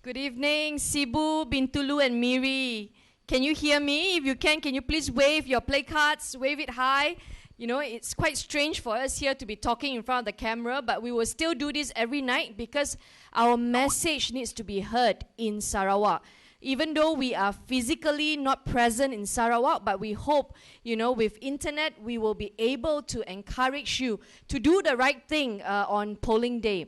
Good evening, Sibu, Bintulu, and Miri. Can you hear me? If you can you please wave your play cards, wave it high. You know, it's quite strange for us here to be talking in front of the camera, but we will still do this every night because our message needs to be heard in Sarawak. Even though we are physically not present in Sarawak, but we hope, you know, with internet, we will be able to encourage you to do the right thing on polling day.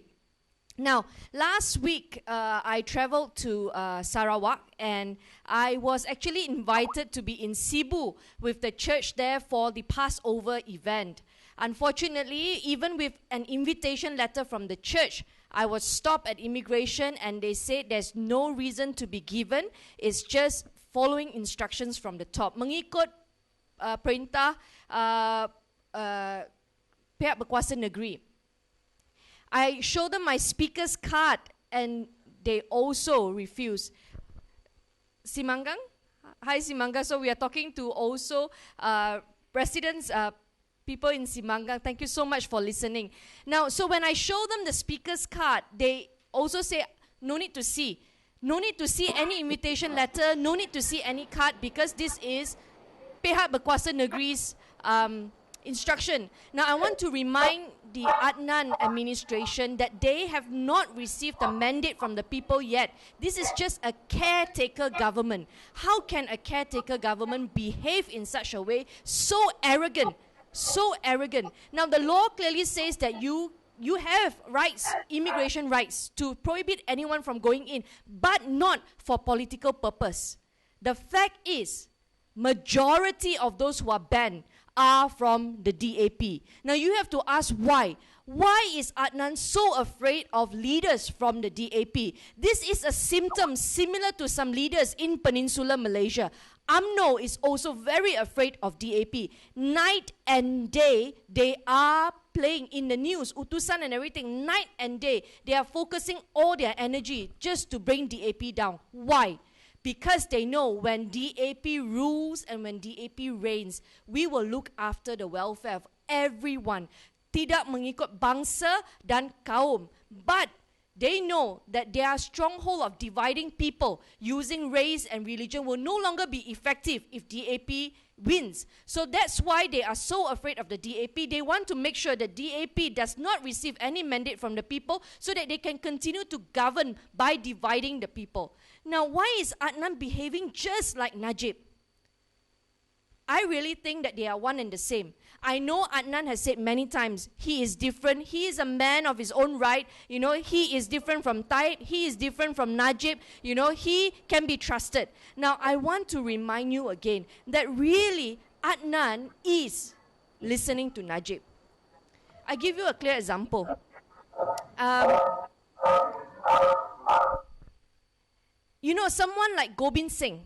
Now, last week, I traveled to Sarawak, and I was actually invited to be in Cebu with the church there for the Passover event. Unfortunately, even with an invitation letter from the church, I was stopped at immigration, and they said there's no reason to be given. It's just following instructions from the top. Mengikut perintah pihak berkuasa negeri. I showed them my speaker's card, and they also refused. Simanggang? Hi, Simanggang. So we are talking to also residents, people in Simanggang. Thank you so much for listening. Now, so when I show them the speaker's card, they also say, no need to see. No need to see any invitation letter, no need to see any card, because this is pihak berkuasa negeri's instruction. Now, I want to remind the Adnan administration that they have not received a mandate from the people yet. This is just a caretaker government. How can a caretaker government behave in such a way? So arrogant. So arrogant. Now, the law clearly says that you have rights, immigration rights, to prohibit anyone from going in, but not for political purpose. The fact is, majority of those who are banned are from the DAP. Now you have to ask why. Why is Adnan so afraid of leaders from the DAP? This is a symptom similar to some leaders in Peninsular Malaysia. UMNO is also very afraid of DAP. Night and day, they are playing in the news, utusan and everything, night and day. They are focusing all their energy just to bring DAP down. Why? Because they know when DAP rules and when DAP reigns, we will look after the welfare of everyone. Tidak mengikut bangsa dan kaum. But they know that their stronghold of dividing people using race and religion will no longer be effective if DAP wins. So that's why they are so afraid of the DAP. They want to make sure that DAP does not receive any mandate from the people so that they can continue to govern by dividing the people. Now, why is Adnan behaving just like Najib? I really think that they are one and the same. I know Adnan has said many times, he is different. He is a man of his own right. You know, he is different from Taib. He is different from Najib. You know, he can be trusted. Now, I want to remind you again that really Adnan is listening to Najib. I give you a clear example. You know, someone like Gobind Singh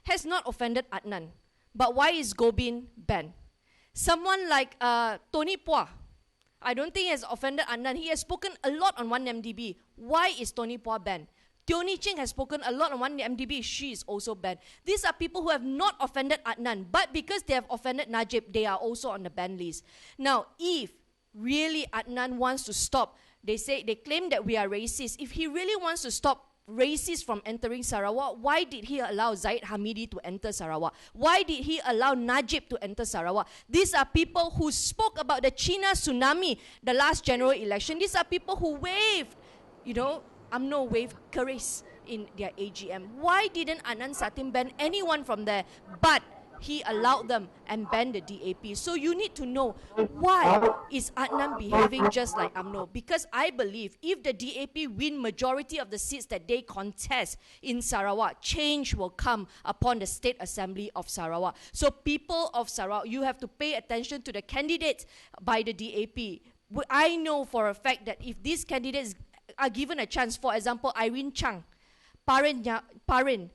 has not offended Adnan. But why is Gobind banned? Someone like Tony Phua, I don't think has offended Adnan. He has spoken a lot on 1MDB. Why is Tony Phua banned? Tioni Ching has spoken a lot on 1MDB. She is also banned. These are people who have not offended Adnan. But because they have offended Najib, they are also on the ban list. Now, if really Adnan wants to stop, they claim that we are racist. If he really wants to stop racists from entering Sarawak, why did he allow Zaid Hamidi to enter Sarawak? Why did he allow Najib to enter Sarawak? These are people who spoke about the China tsunami, the last general election. These are people who waved, you know, UMNO waved keris in their AGM. Why didn't Adnan Satin ban anyone from there? But he allowed them and banned the DAP. So you need to know, why is Adnan behaving just like UMNO? Because I believe if the DAP win majority of the seats that they contest in Sarawak, change will come upon the State Assembly of Sarawak. So people of Sarawak, you have to pay attention to the candidates by the DAP. I know for a fact that if these candidates are given a chance, for example, Irene Chang, Parin,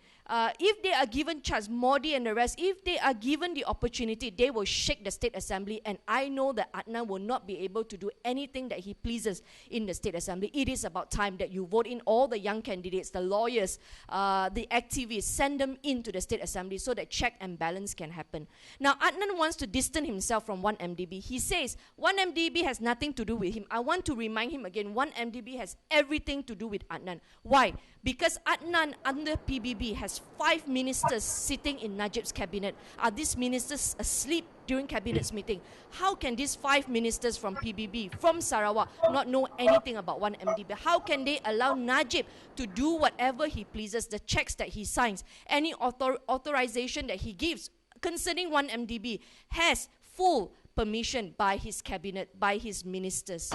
if they are given chance, Modi and the rest, if they are given the opportunity, they will shake the State Assembly. And I know that Adnan will not be able to do anything that he pleases in the State Assembly. It is about time that you vote in all the young candidates, the lawyers, the activists, send them into the State Assembly so that check and balance can happen. Now, Adnan wants to distance himself from 1MDB. He says 1MDB has nothing to do with him. I want to remind him again, 1MDB has everything to do with Adnan. Why? Because Adnan under PBB has 5 ministers sitting in Najib's cabinet. Are these ministers asleep during cabinet's meeting? How can these 5 ministers from PBB, from Sarawak, not know anything about 1MDB? How can they allow Najib to do whatever he pleases, the checks that he signs, any authorization that he gives concerning 1MDB has full permission by his cabinet, by his ministers.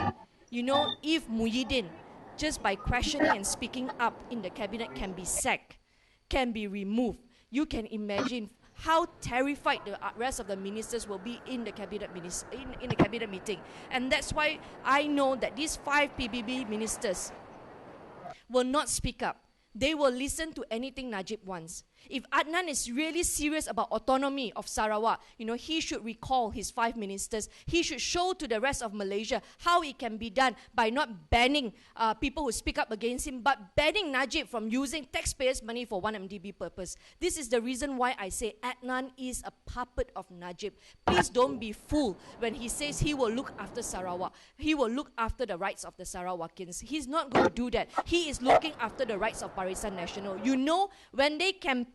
You know, if Muhyiddin, just by questioning and speaking up in the cabinet, can be sacked, can be removed, you can imagine how terrified the rest of the ministers will be in the cabinet in the cabinet meeting. And that's why I know that these 5 PBB ministers will not speak up. They will listen to anything Najib wants. If Adnan is really serious about autonomy of Sarawak, you know, he should recall his 5 ministers. He should show to the rest of Malaysia how it can be done by not banning people who speak up against him, but banning Najib from using taxpayers' money for 1MDB purpose. This is the reason why I say Adnan is a puppet of Najib. Please don't be fooled when he says he will look after Sarawak. He will look after the rights of the Sarawakians. He's not going to do that. He is looking after the rights of Barisan Nasional. You know, when they campaign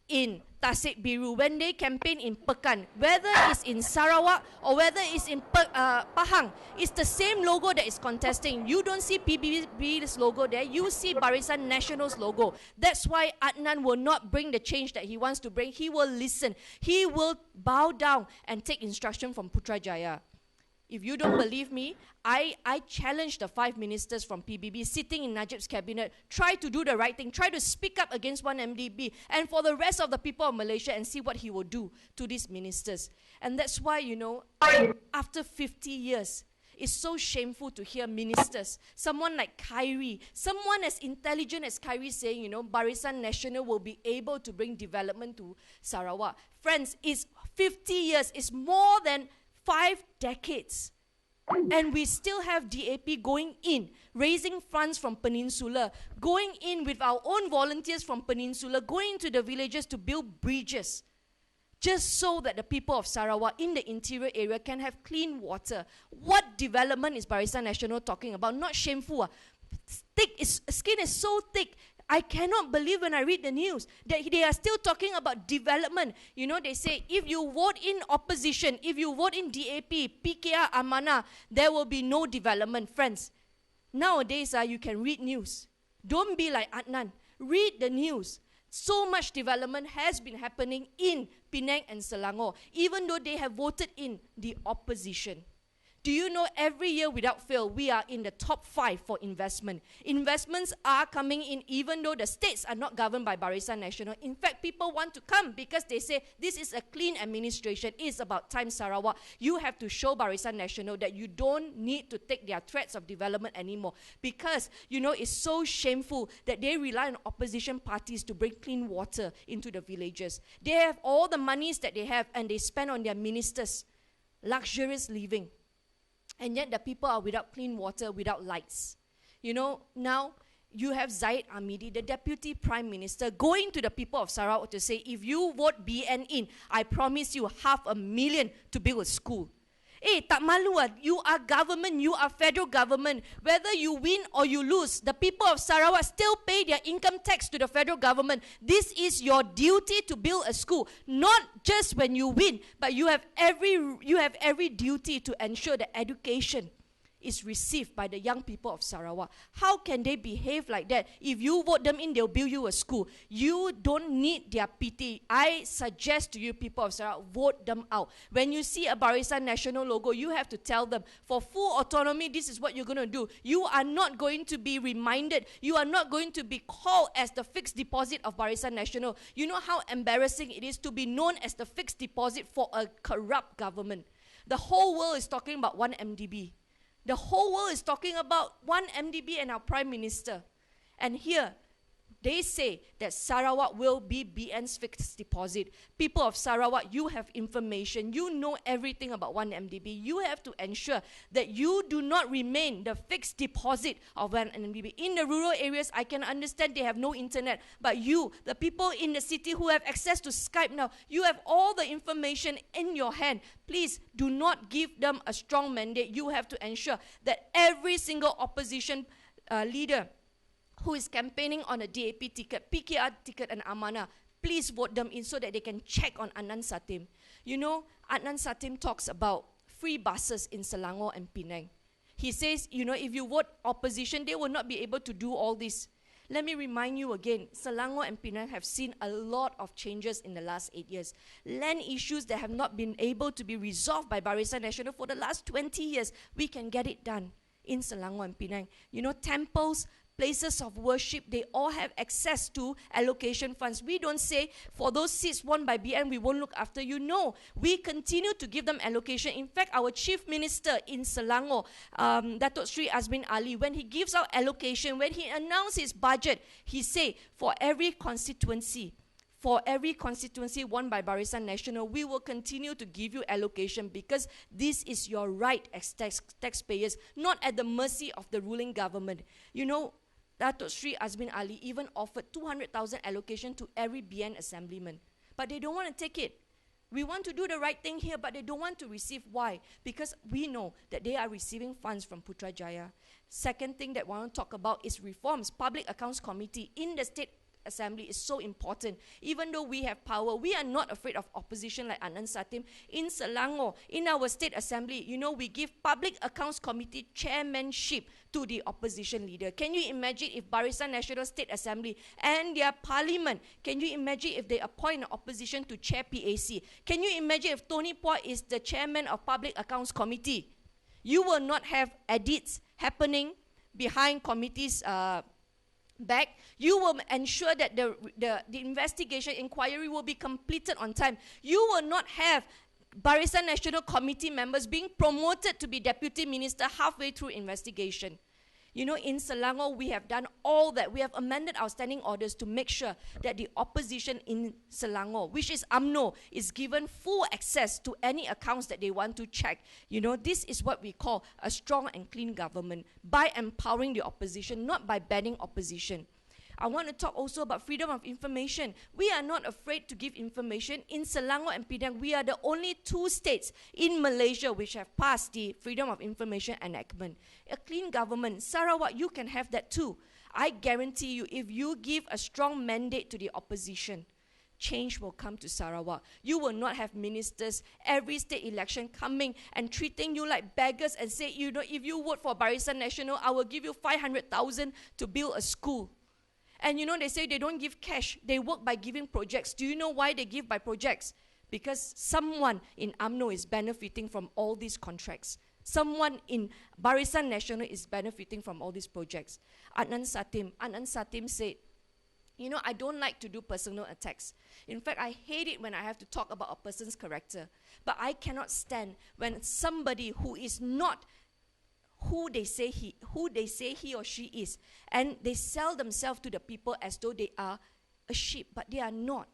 in Tasik Biru, when they campaign in Pekan, whether it's in Sarawak or whether it's in Pahang, it's the same logo that is contesting. You don't see PBB's logo there, you see Barisan Nasional's logo. That's why Adnan will not bring the change that he wants to bring. He will listen. He will bow down and take instruction from Putrajaya. If you don't believe me, I challenge the 5 ministers from PBB sitting in Najib's cabinet. Try to do the right thing. Try to speak up against 1MDB and for the rest of the people of Malaysia, and see what he will do to these ministers. And that's why, you know, after 50 years, it's so shameful to hear ministers, someone like Khairi, someone as intelligent as Khairi saying, you know, Barisan Nasional will be able to bring development to Sarawak. Friends, it's 50 years. It's more than 5 decades. And we still have DAP going in, raising funds from Peninsula, going in with our own volunteers from Peninsula, going to the villages to build bridges, just so that the people of Sarawak in the interior area can have clean water. What development is Barisan Nasional talking about? Not shameful. Skin is so thick. I cannot believe when I read the news that they are still talking about development. You know, they say if you vote in opposition, if you vote in DAP, PKR, Amanah, there will be no development. Friends, nowadays you can read news. Don't be like Adnan. Read the news. So much development has been happening in Penang and Selangor, even though they have voted in the opposition. Do you know every year without fail, we are in the top 5 for investment. Investments are coming in even though the states are not governed by Barisan Nasional. In fact, people want to come because they say this is a clean administration. It's about time, Sarawak. You have to show Barisan Nasional that you don't need to take their threats of development anymore. Because, you know, it's so shameful that they rely on opposition parties to bring clean water into the villages. They have all the monies that they have and they spend on their ministers. Luxurious living. And yet the people are without clean water, without lights. You know, now you have Zahid Hamidi, the Deputy Prime Minister, going to the people of Sarawak to say, if you vote BN in, I promise you 500,000 to build a school. Tak malu you are government, you are federal government. Whether you win or you lose, the people of Sarawak still pay their income tax to the federal government. This is your duty to build a school. Not just when you win, but you have every duty to ensure that education is received by the young people of Sarawak. How can they behave like that? If you vote them in, they'll build you a school. You don't need their pity. I suggest to you, people of Sarawak, vote them out. When you see a Barisan Nasional logo, you have to tell them, for full autonomy, this is what you're going to do. You are not going to be reminded. You are not going to be called as the fixed deposit of Barisan Nasional. You know how embarrassing it is to be known as the fixed deposit for a corrupt government. The whole world is talking about 1MDB. The whole world is talking about 1MDB and our Prime Minister. And here, They say that Sarawak will be BN's fixed deposit. People of Sarawak, you have information. You know everything about 1MDB. You have to ensure that you do not remain the fixed deposit of 1MDB. In the rural areas, I can understand they have no internet. But you, the people in the city who have access to Skype now, you have all the information in your hand. Please do not give them a strong mandate. You have to ensure that every single opposition leader who is campaigning on a DAP ticket, PKR ticket and Amanah, please vote them in so that they can check on Adnan Satim. You know, Adnan Satim talks about free buses in Selangor and Penang. He says, you know, if you vote opposition, they will not be able to do all this. Let me remind you again, Selangor and Penang have seen a lot of changes in the last 8 years. Land issues that have not been able to be resolved by Barisan Nasional for the last 20 years, we can get it done in Selangor and Penang. You know, temples, places of worship, they all have access to allocation funds. We don't say, for those seats won by BN, we won't look after you. No, we continue to give them allocation. In fact, our chief minister in Selangor, Datuk Sri Azmin Ali, when he gives out allocation, when he announced his budget, he say, for every constituency won by Barisan Nasional, we will continue to give you allocation because this is your right as taxpayers, not at the mercy of the ruling government. You know, Datuk Sri Azmin Ali even offered 200,000 allocation to every BN assemblyman. But they don't want to take it. We want to do the right thing here, but they don't want to receive. Why? Because we know that they are receiving funds from Putrajaya. Second thing that we want to talk about is reforms. Public Accounts Committee in the State Assembly is so important. Even though we have power, we are not afraid of opposition like Adnan Satim. In Selangor, in our State Assembly, you know, we give Public Accounts Committee chairmanship to the opposition leader. Can you imagine if Barisan Nasional State Assembly and their parliament, can you imagine if they appoint an opposition to chair PAC? Can you imagine if Tony Phua is the chairman of Public Accounts Committee? You will not have edits happening behind committees' back. You will ensure that the investigation inquiry will be completed on time. You will not have Barisan Nasional Committee members being promoted to be deputy minister halfway through investigation. You know, in Selangor, we have done all that. We have amended our standing orders to make sure that the opposition in Selangor, which is UMNO, is given full access to any accounts that they want to check. You know, this is what we call a strong and clean government, by empowering the opposition, not by banning opposition. I want to talk also about freedom of information. We are not afraid to give information. In Selangor and Penang, we are the only two states in Malaysia which have passed the Freedom of Information Enactment. A clean government. Sarawak, you can have that too. I guarantee you, if you give a strong mandate to the opposition, change will come to Sarawak. You will not have ministers every state election coming and treating you like beggars and say, you know, if you vote for Barisan Nasional, I will give you 500,000 to build a school. And you know, they say they don't give cash. They work by giving projects. Do you know why they give by projects? Because someone in UMNO is benefiting from all these contracts. Someone in Barisan Nasional is benefiting from all these projects. Adnan Satim said, you know, I don't like to do personal attacks. In fact, I hate it when I have to talk about a person's character. But I cannot stand when somebody who is not who they say he or she is, and they sell themselves to the people as though they are a sheep, but they are not.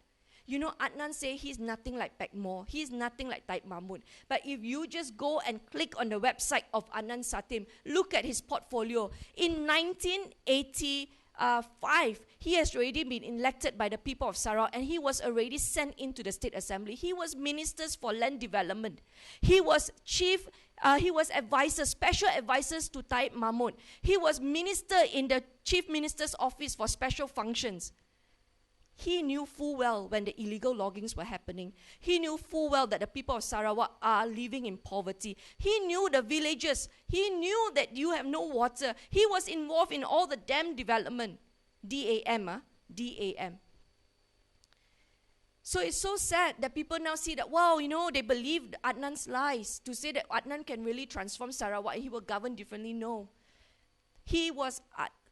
You know, Adnan say he's nothing like Pekmore, he's nothing like Taib Mahmud. But if you just go and click on the website of Adnan Satim, look at his portfolio. In 1985, he has already been elected by the people of Sarawak, and he was already sent into the State Assembly. He was ministers for land development. He was advisor, special advisors to Taib Mahmud. He was minister in the chief minister's office for special functions. He knew full well when the illegal loggings were happening. He knew full well that the people of Sarawak are living in poverty. He knew the villages. He knew that you have no water. He was involved in all the dam development. DAM. So it's so sad that people now see that, wow, you know, they believe Adnan's lies to say that Adnan can really transform Sarawak and he will govern differently. No. He was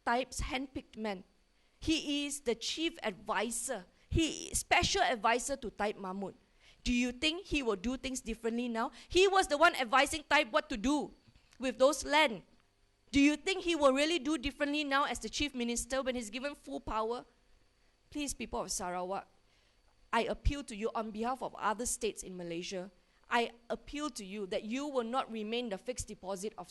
Taib's handpicked man. He is the chief advisor. He is special advisor to Taib Mahmud. Do you think he will do things differently now? He was the one advising Taib what to do with those land. Do you think he will really do differently now as the chief minister when he's given full power? Please, people of Sarawak, I appeal to you on behalf of other states in Malaysia. I appeal to you that you will not remain the fixed deposit of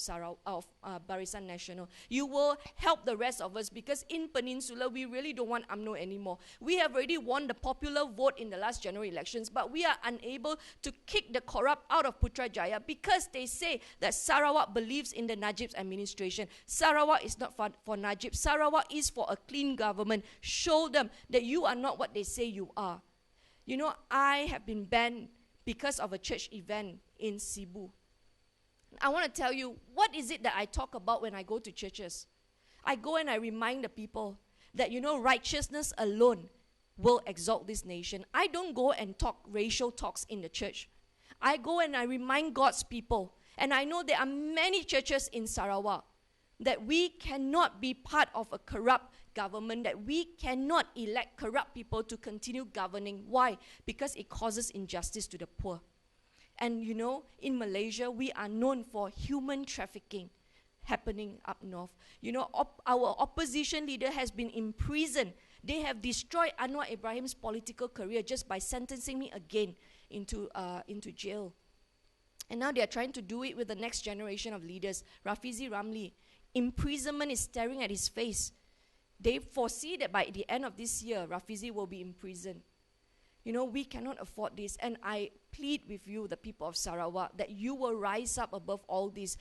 Barisan Nasional. You will help the rest of us, because in Peninsula, we really don't want UMNO anymore. We have already won the popular vote in the last general elections, but we are unable to kick the corrupt out of Putrajaya because they say that Sarawak believes in the Najib's administration. Sarawak is not for Najib. Sarawak is for a clean government. Show them that you are not what they say you are. You know, I have been banned because of a church event in Cebu. I want to tell you, what is it that I talk about when I go to churches? I go and I remind the people that, you know, righteousness alone will exalt this nation. I don't go and talk racial talks in the church. I go and I remind God's people. And I know there are many churches in Sarawak that we cannot be part of a corrupt government, that we cannot elect corrupt people to continue governing. Why? Because it causes injustice to the poor. And you know, in Malaysia, we are known for human trafficking happening up north. You know, our opposition leader has been imprisoned. They have destroyed Anwar Ibrahim's political career just by sentencing me again into jail. And now they are trying to do it with the next generation of leaders. Rafizi Ramli, imprisonment is staring at his face. They foresee that by the end of this year, Rafizi will be imprisoned. You know, we cannot afford this. And I plead with you, the people of Sarawak, that you will rise up above all these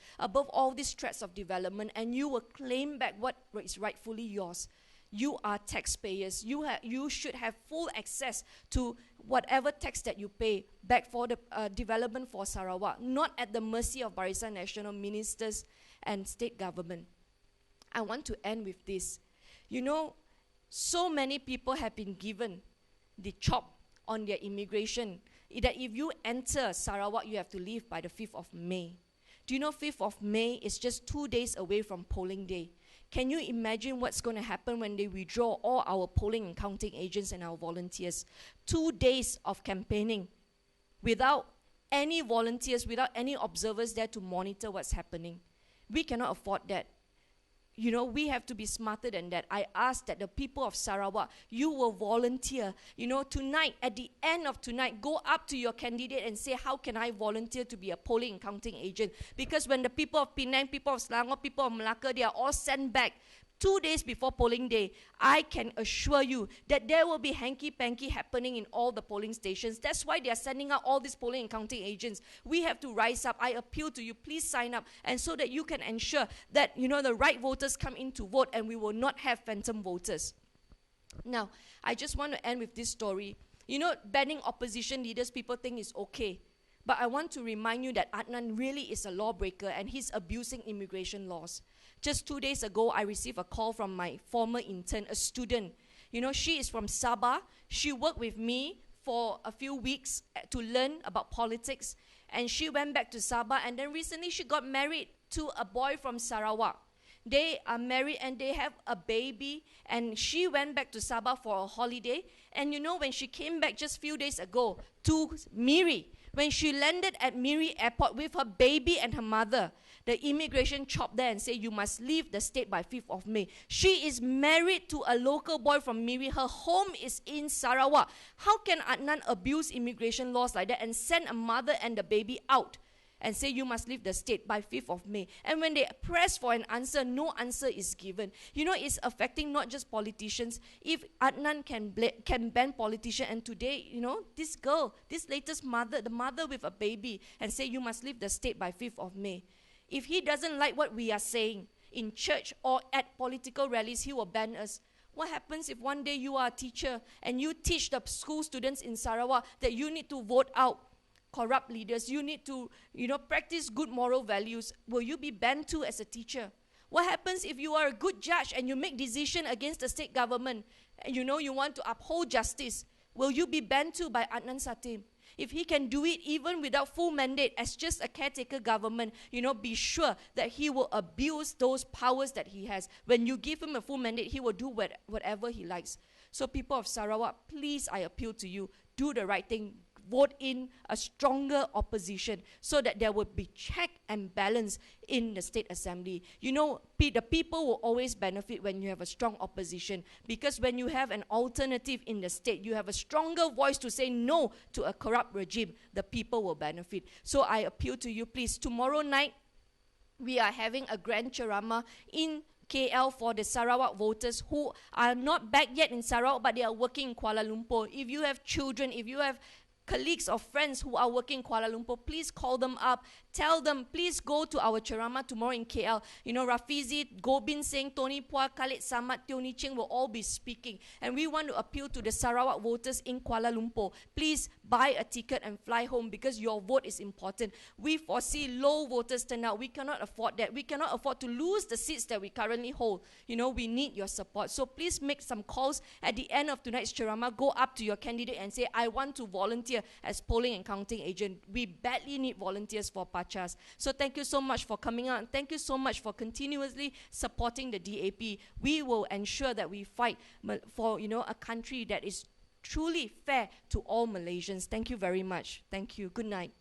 threats of development, and you will claim back what is rightfully yours. You are taxpayers. You should have full access to whatever tax that you pay back for the development for Sarawak, not at the mercy of Barisan Nasional ministers and state government. I want to end with this. You know, so many people have been given the chop on their immigration, that if you enter Sarawak, you have to leave by the 5th of May. Do you know 5th of May is just 2 days away from polling day? Can you imagine what's going to happen when they withdraw all our polling and counting agents and our volunteers? 2 days of campaigning without any volunteers, without any observers there to monitor what's happening. We cannot afford that. You know, we have to be smarter than that. I ask that the people of Sarawak, you will volunteer. You know, tonight, at the end of tonight, go up to your candidate and say, how can I volunteer to be a polling and counting agent? Because when the people of Penang, people of Selangor, people of Malacca, they are all sent back 2 days before polling day, I can assure you that there will be hanky-panky happening in all the polling stations. That's why they are sending out all these polling and counting agents. We have to rise up. I appeal to you, please sign up, and so that you can ensure that, you know, the right voters come in to vote and we will not have phantom voters. Now, I just want to end with this story. You know, banning opposition leaders, people think is okay. But I want to remind you that Adnan really is a lawbreaker and he's abusing immigration laws. Just 2 days ago, I received a call from my former intern, a student. You know, she is from Sabah. She worked with me for a few weeks to learn about politics. And she went back to Sabah, and then recently she got married to a boy from Sarawak. They are married and they have a baby, and she went back to Sabah for a holiday. And you know, when she came back just a few days ago to Miri, when she landed at Miri Airport with her baby and her mother, the immigration chopped there and said, you must leave the state by 5th of May. She is married to a local boy from Miri. Her home is in Sarawak. How can Adnan abuse immigration laws like that and send a mother and the baby out and say you must leave the state by 5th of May? And when they press for an answer, no answer is given. You know, it's affecting not just politicians. If Adnan can ban politicians, and today, you know, this girl, this latest mother, the mother with a baby, and say you must leave the state by 5th of May. If he doesn't like what we are saying in church or at political rallies, he will ban us. What happens if one day you are a teacher and you teach the school students in Sarawak that you need to vote out corrupt leaders, you need to, you know, practice good moral values? Will you be banned too as a teacher? What happens if you are a good judge and you make decision against the state government and you know you want to uphold justice? Will you be banned too by Adnan Satim? If he can do it even without full mandate as just a caretaker government, you know, be sure that he will abuse those powers that he has. When you give him a full mandate, he will do whatever he likes. So people of Sarawak, please, I appeal to you, do the right thing. vote in a stronger opposition so that there would be check and balance in the State Assembly. You know, the people will always benefit when you have a strong opposition, because when you have an alternative in the state, you have a stronger voice to say no to a corrupt regime, the people will benefit. So I appeal to you, please, tomorrow night, we are having a grand ceramah in KL for the Sarawak voters who are not back yet in Sarawak, but they are working in Kuala Lumpur. If you have children, if you have colleagues or friends who are working in Kuala Lumpur, please call them up. Tell them, please go to our ceramah tomorrow in KL. You know, Rafizi, Gobin Singh, Tony Phua, Khalid Samad, Tioni Ching will all be speaking. And we want to appeal to the Sarawak voters in Kuala Lumpur. Please buy a ticket and fly home, because your vote is important. We foresee low voters turnout. We cannot afford that. We cannot afford to lose the seats that we currently hold. You know, we need your support. So please make some calls at the end of tonight's ceramah. Go up to your candidate and say, I want to volunteer as polling and counting agent. We badly need volunteers for Pachas. So thank you so much for coming out. And thank you so much for continuously supporting the DAP. We will ensure that we fight for, you know, a country that is truly fair to all Malaysians. Thank you very much. Thank you. Good night.